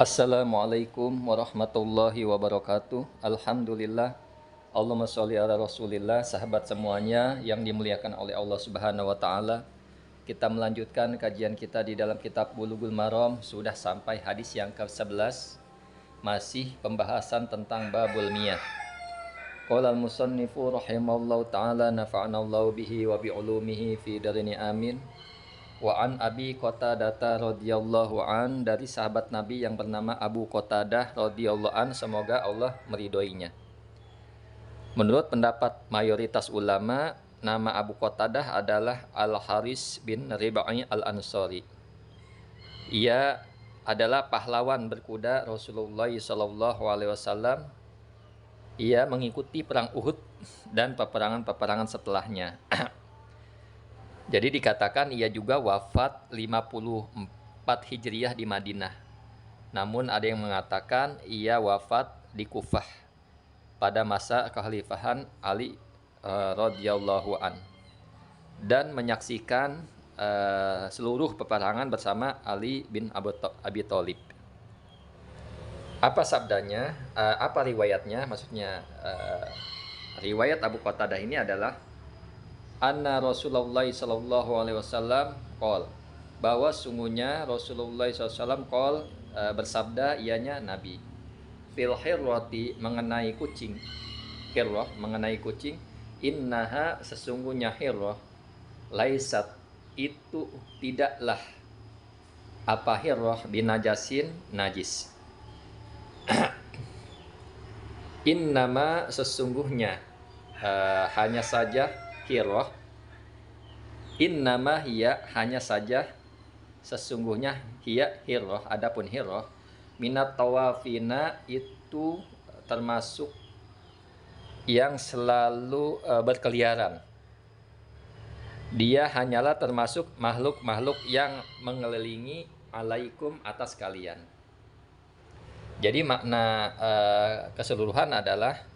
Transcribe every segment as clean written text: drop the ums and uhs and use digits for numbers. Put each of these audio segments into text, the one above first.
Assalamualaikum warahmatullahi wabarakatuh. Alhamdulillah. Allahumma sholli ala Rasulillah. Sahabat semuanya yang dimuliakan oleh Allah Subhanahu wa taala. Kita melanjutkan kajian kita di dalam kitab Bulughul Maram, sudah sampai hadis yang ke-11. Masih pembahasan tentang babul miyah. Qala al-musannifu rahimallahu taala nafa'anallahu bihi wa bi ulumihi fi darini amin. Wa an Abi Qatadah radhiyallahu an, dari sahabat Nabi yang bernama Abu Qatadah radhiyallahu an, semoga Allah meridhoinya. Menurut pendapat mayoritas ulama, nama Abu Qatadah adalah Al-Haris bin Rib'i Al-Ansari. Ia adalah pahlawan berkuda Rasulullah SAW. Ia mengikuti perang Uhud dan peperangan-peperangan setelahnya. Jadi dikatakan ia juga wafat 54 Hijriah di Madinah. Namun ada yang mengatakan ia wafat di Kufah pada masa kekhalifahan Ali radhiyallahu an, dan menyaksikan seluruh peperangan bersama Ali bin Abi Thalib. Apa sabdanya? Apa riwayatnya? Maksudnya riwayat Abu Qatadah ini adalah anna Rasulullah sallallahu alaihi wasallam qol, bahwa sungguhnya Rasulullah SAW qol, bersabda, ianya Nabi, fil hirrati, mengenai kucing. Hirrah, mengenai kucing. Innaha, sesungguhnya hirrah, laisat, itu tidaklah, apa hirrah, binajasin, najis. Innama, sesungguhnya, hanya saja hirrah, innama hiya, hanya saja, sesungguhnya, hiya hirrah, adapun hirrah, minat tawafina, itu termasuk yang selalu berkeliaran. Dia hanyalah termasuk makhluk-makhluk yang mengelilingi alaikum, atas kalian. Jadi makna keseluruhan adalah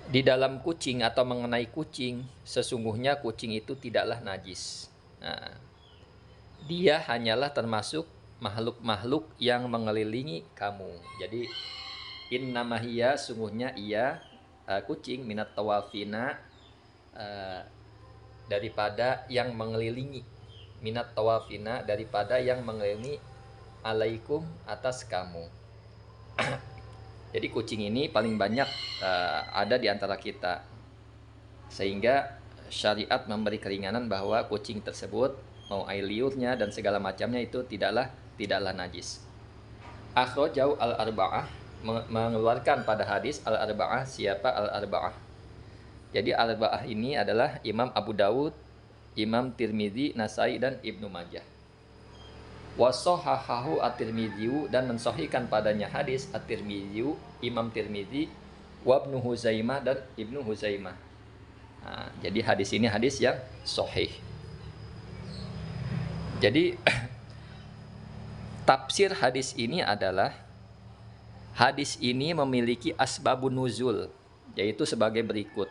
di dalam kucing atau mengenai kucing, sesungguhnya kucing itu tidaklah najis. Nah, dia hanyalah termasuk makhluk-makhluk yang mengelilingi kamu. Jadi innamahiyya, sungguhnya ia, kucing, minat tawafina, daripada yang mengelilingi, minat tawafina, daripada yang mengelilingi, alaikum, atas kamu. Jadi kucing ini paling banyak ada di antara kita, sehingga syariat memberi keringanan bahwa kucing tersebut, mau air liurnya dan segala macamnya, itu tidaklah najis. Akhrajau al-arba'ah, mengeluarkan pada hadis al-arba'ah. Siapa al-arba'ah? Jadi al-arba'ah ini adalah Imam Abu Dawud, Imam Tirmidzi, Nasai, dan Ibnu Majah. Wasohahahu at-Tirmidzi, dan mensahihkan padanya hadis at-Tirmidzi, Imam Tirmidzi, wa Ibnu Huzaimah, dan Ibnu Huzaimah. Nah, jadi hadis ini hadis yang sahih. Jadi tafsir hadis ini adalah, hadis ini memiliki asbabun nuzul, yaitu sebagai berikut,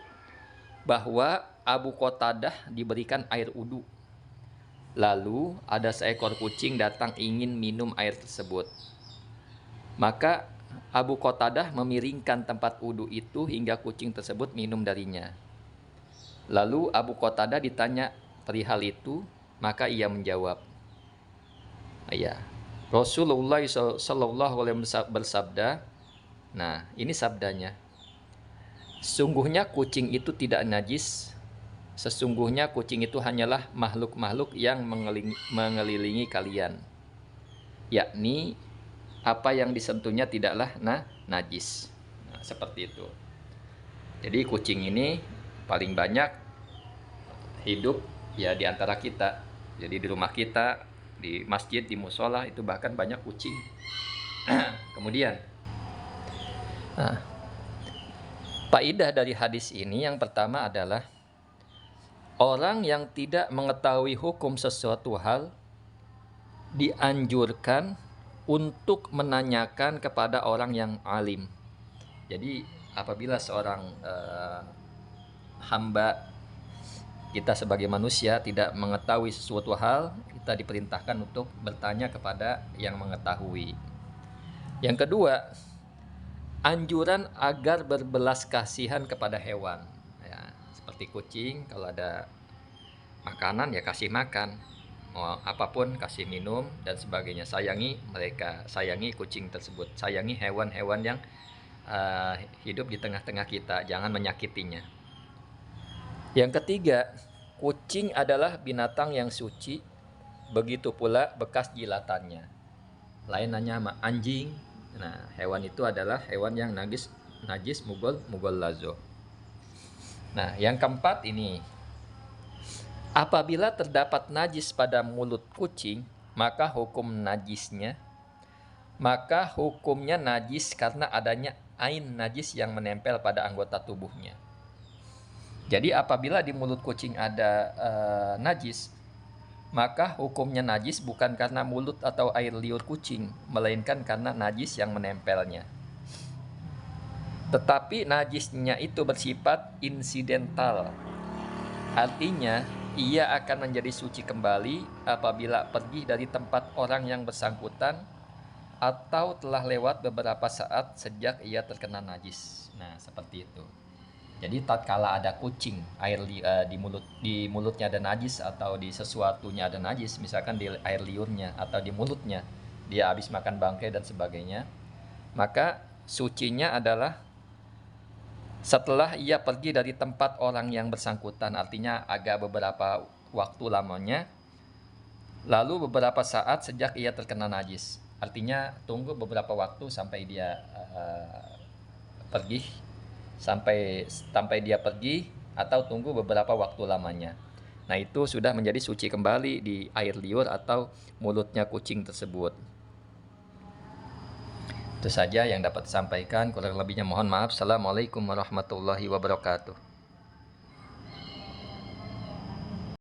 bahwa Abu Qatadah diberikan air wudu. Lalu ada seekor kucing datang ingin minum air tersebut. Maka Abu Qatadah memiringkan tempat wudu itu hingga kucing tersebut minum darinya. Lalu Abu Qatadah ditanya perihal itu, maka ia menjawab, ya, Rasulullah sallallahu alaihi wasallam bersabda. Nah, ini sabdanya. Sungguhnya kucing itu tidak najis. Sesungguhnya kucing itu hanyalah makhluk-makhluk yang mengelilingi kalian, yakni apa yang disentuhnya tidaklah najis. Nah, seperti itu. Jadi kucing ini paling banyak hidup ya di antara kita. Jadi di rumah kita, di masjid, di musola, itu bahkan banyak kucing. Kemudian, faedah dari hadis ini yang pertama adalah, orang yang tidak mengetahui hukum sesuatu hal dianjurkan untuk menanyakan kepada orang yang alim. Jadi apabila seorang hamba kita sebagai manusia tidak mengetahui sesuatu hal, kita diperintahkan untuk bertanya kepada yang mengetahui. Yang kedua, anjuran agar berbelas kasihan kepada hewan. Ya, seperti kucing, kalau ada makanan ya kasih makan, mau apapun kasih minum dan sebagainya. Sayangi mereka, sayangi kucing tersebut, sayangi hewan-hewan yang hidup di tengah-tengah kita, jangan menyakitinya. Yang ketiga, kucing adalah binatang yang suci, begitu pula bekas jilatannya. Lain hanya sama anjing. Nah, hewan itu adalah hewan yang najis mugol lazo. Nah, yang keempat ini, apabila terdapat najis pada mulut kucing, maka hukumnya najis karena adanya ain najis yang menempel pada anggota tubuhnya. Jadi apabila di mulut kucing ada najis, maka hukumnya najis bukan karena mulut atau air liur kucing, melainkan karena najis yang menempelnya. Tetapi najisnya itu bersifat insidental. Artinya, ia akan menjadi suci kembali apabila pergi dari tempat orang yang bersangkutan atau telah lewat beberapa saat sejak ia terkena najis. Nah, seperti itu. Jadi tatkala ada kucing, di mulutnya ada najis atau di sesuatunya ada najis, misalkan di air liurnya atau di mulutnya, dia habis makan bangkai dan sebagainya, maka sucinya adalah setelah ia pergi dari tempat orang yang bersangkutan, artinya agak beberapa waktu lamanya, lalu beberapa saat sejak ia terkena najis. Artinya tunggu beberapa waktu sampai dia pergi, sampai dia pergi, atau tunggu beberapa waktu lamanya. Nah, itu sudah menjadi suci kembali di air liur atau mulutnya kucing tersebut. Itu saja yang dapat disampaikan, kurang lebihnya mohon maaf. Assalamualaikum warahmatullahi wabarakatuh.